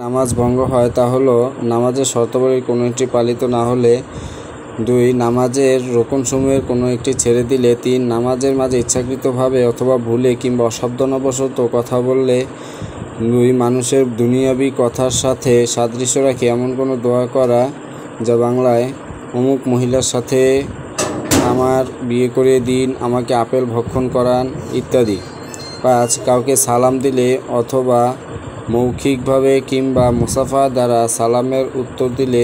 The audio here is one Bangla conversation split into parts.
নামাজ ভঙ্গ হয় তা হলো নামাজের শর্তাবলীর কোনো একটি পালিত না হলে, 2 নামাজের রোকনসমূহের কোনো একটি ছেড়ে দিলে, 3 নামাজের মাঝে ইচ্ছাকৃতভাবে অথবা ভুলে কিংবা অসাবধানবশত কথা বললে, 2 মানুষের দুনিয়াবি কথার সাথে সাদৃশ্য রাখে এমন কোনো দোয়া করা যা বাংলায় অমুক মহিলার সাথে আমার বিয়ে করিয়ে দিন, আমাকে আপেল ভক্ষণ করান ইত্যাদি। 5 কাউকে সালাম দিলে অথবা মৌখিকভাবে কিংবা মুসাফা দ্বারা সালামের উত্তর দিলে,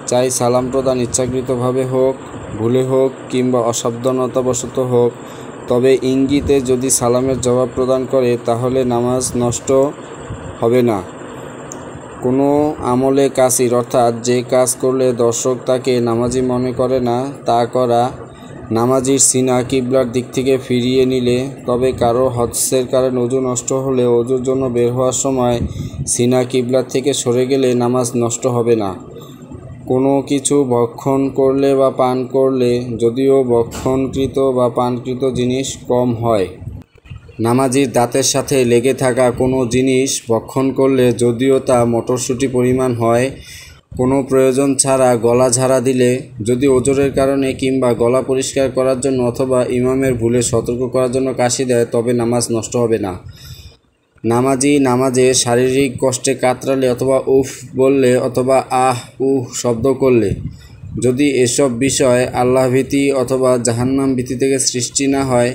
চাই সালাম প্রদান ইচ্ছাকৃতভাবে হোক, ভুলে হোক কিংবা অসাবধানতাবশত হোক, তবে ইঙ্গিতে যদি সালামের জবাব প্রদান করে তাহলে নামাজ নষ্ট হবে না। কোনো আমলে কাসির অর্থাৎ যে কাজ করলে দর্শক তাকে নামাজি মনে করে না তা করা, নামাজির সিনা কিবলার দিক থেকে ফিরিয়ে নিলে, তবে কারো হদসের কারণে ওযু নষ্ট হলে ওযুর জন্য বের হওয়ার সময় সিনা কিবলার থেকে সরে গেলে নামাজ নষ্ট হবে না। কোনো কিছু ভক্ষণ করলে বা পান করলে, যদিও ভক্ষণকৃত বা পানকৃত জিনিস কম হয়, নামাজির দাঁতের সাথে লেগে থাকা কোনো জিনিস ভক্ষণ করলে যদিও তা মটরশুঁটি পরিমাণ হয়, কোনো প্রয়োজন ছাড়া গলা ঝাড়া দিলে, যদি ওজরের কারণে কিংবা গলা পরিষ্কার করার জন্য অথবা ইমামের ভুলে সতর্ক করার জন্য কাশি দেয়, তবে নামাজ নষ্ট হবে না। নামাজি নামাজে শারীরিক কষ্টে কাতরালে অথবা উফ বললে অথবা আহ উহ শব্দ করলে, যদি এসব বিষয় আল্লাহভীতি অথবা জাহান্নাম ভীতি থেকে সৃষ্টি না হয়,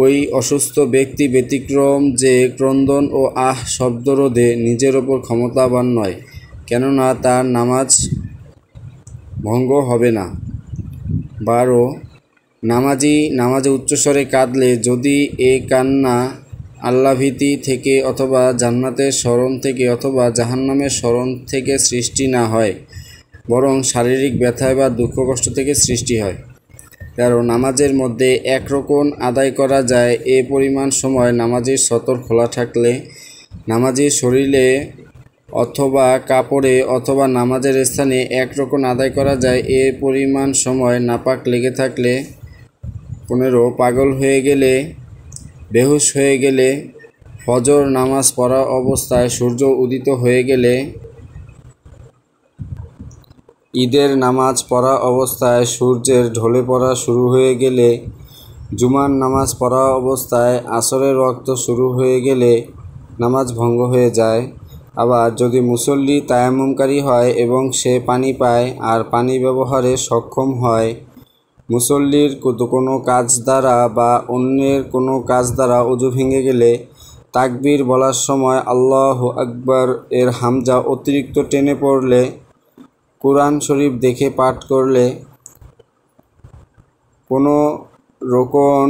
ওই অসুস্থ ব্যক্তি ব্যতিক্রম যে ক্রন্দন ও আহ শব্দরোধে নিজের ওপর ক্ষমতাবান নয়, কেননা তার নামাজ ভঙ্গ হবে না। 12 নামাজি নামাজে উচ্চস্বরে কাঁদলে, যদি এ কান্না আল্লাহভীতি থেকে অথবা জান্নাতের স্মরণ থেকে অথবা জাহান্নামের স্মরণ থেকে সৃষ্টি না হয়, বরং শারীরিক ব্যথায় বা দুঃখ কষ্ট থেকে সৃষ্টি হয়। 13 নামাজের মধ্যে 1 রকন আদায় করা যায় এ পরিমাণ সময় নামাজির সতর খোলা থাকলে, নামাজির শরীরে অথবা কাপড়ে অথবা নামাজের স্থানে 1 রকন আদায় করা যায় এ পরিমাণ সময় নাপাক লেগে থাকলে, 15 পাগল হয়ে গেলে, বেহুশ হয়ে গেলে, ফজর নামাজ পড়া অবস্থায় সূর্য উদিত হয়ে গেলে, ঈদের নামাজ পড়া অবস্থায় সূর্যের ঢলে পড়া শুরু হয়ে গেলে, জুমার নামাজ পড়া অবস্থায় আসরের ওয়াক্ত শুরু হয়ে গেলে নামাজ ভঙ্গ হয়ে যায়। আবার যদি মুসল্লি তায়াম্মুমকারী হয় এবং সে পানি পায় আর পানি ব্যবহারে সক্ষম হয়, মুসল্লির কোনো কাজ দ্বারা বা অন্যের কোনো কাজ দ্বারা ওযু ভেঙে গেলে, তাকবীর বলার সময় আল্লাহু আকবার এর হামজা অতিরিক্ত টেনে পড়লে, কুরআন শরীফ দেখে পাঠ করলে, কোনো রোকন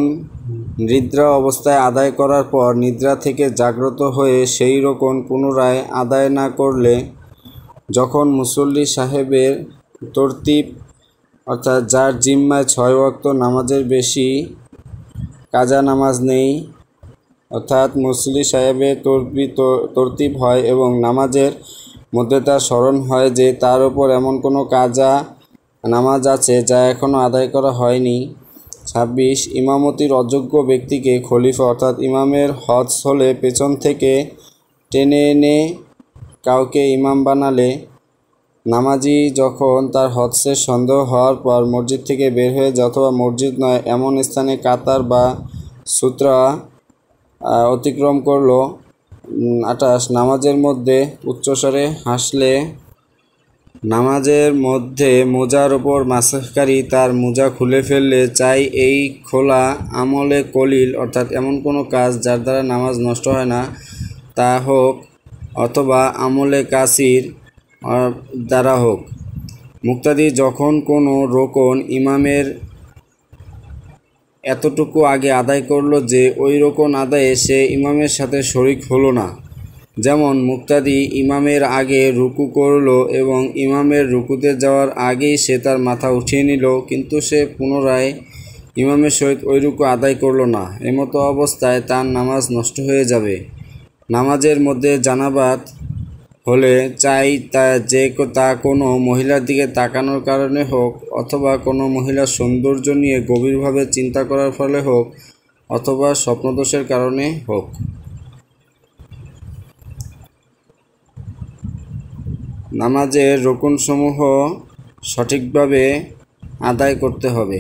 নিদ্রা অবস্থায় আদায় করার পর নিদ্রা থেকে জাগ্রত হয়ে সেই রোকন পুনরায় আদায় না করলে, যখন মুসল্লি সাহেবের তরতিব অর্থাৎ যার জিম্মায় 6 ওয়াক্ত নামাজের বেশি কাজা নামাজ নেই, অর্থাৎ মুসল্লি সাহেবের তরতিব হয় এবং নামাজের মধ্যে তার স্মরণ হয় যে তার ওপর এমন কোনো কাজা নামাজ আছে যা এখনও আদায় করা হয়নি। 26 ইমামতির অযোগ্য ব্যক্তিকে খলিফা অর্থাৎ ইমামের হজ হলে পেছন থেকে টেনে এনে কাউকে ইমাম বানালে, নামাজি যখন তার হজের সন্দেহ হওয়ার পর মসজিদ থেকে বের হয়ে যায় অথবা মসজিদ নয় এমন স্থানে কাতার বা সূত্রা অতিক্রম করল। 28 নামাজের মধ্যে উচ্চস্বরে হাসলে, নামাজের মধ্যে মোজার ওপর মাসহকারী তার মোজা খুলে ফেললে, চাই এই খোলা আমলে কলিল অর্থাৎ এমন কোনো কাজ যার দ্বারা নামাজ নষ্ট হয় না তা হোক অথবা আমলে কাসির দ্বারা হোক। মুক্তাদি যখন কোনো রোকন ইমামের এতটুকু আগে আদায় করলো যে ওই রোকন আদায়ে সে ইমামের সাথে শরিক হলো না, যেমন মুক্তাদি ইমামের আগে রুকু করলো এবং ইমামের রুকুতে যাওয়ার আগেই সে তার মাথা উঠিয়ে নিল, কিন্তু সে পুনরায় ইমামের সহিত ওই রুকু আদায় করলো না, এমতো অবস্থায় তার নামাজ নষ্ট হয়ে যাবে। নামাজের মধ্যে জানাবাত হলে, চাই তা কোনো মহিলার দিকে তাকানোর কারণে হোক অথবা কোনো মহিলার সৌন্দর্য নিয়ে গভীরভাবে চিন্তা করার ফলে হোক অথবা স্বপ্নদোষের কারণে হোক। নামাজের রুকনসমূহ সঠিকভাবে আদায় করতে হবে।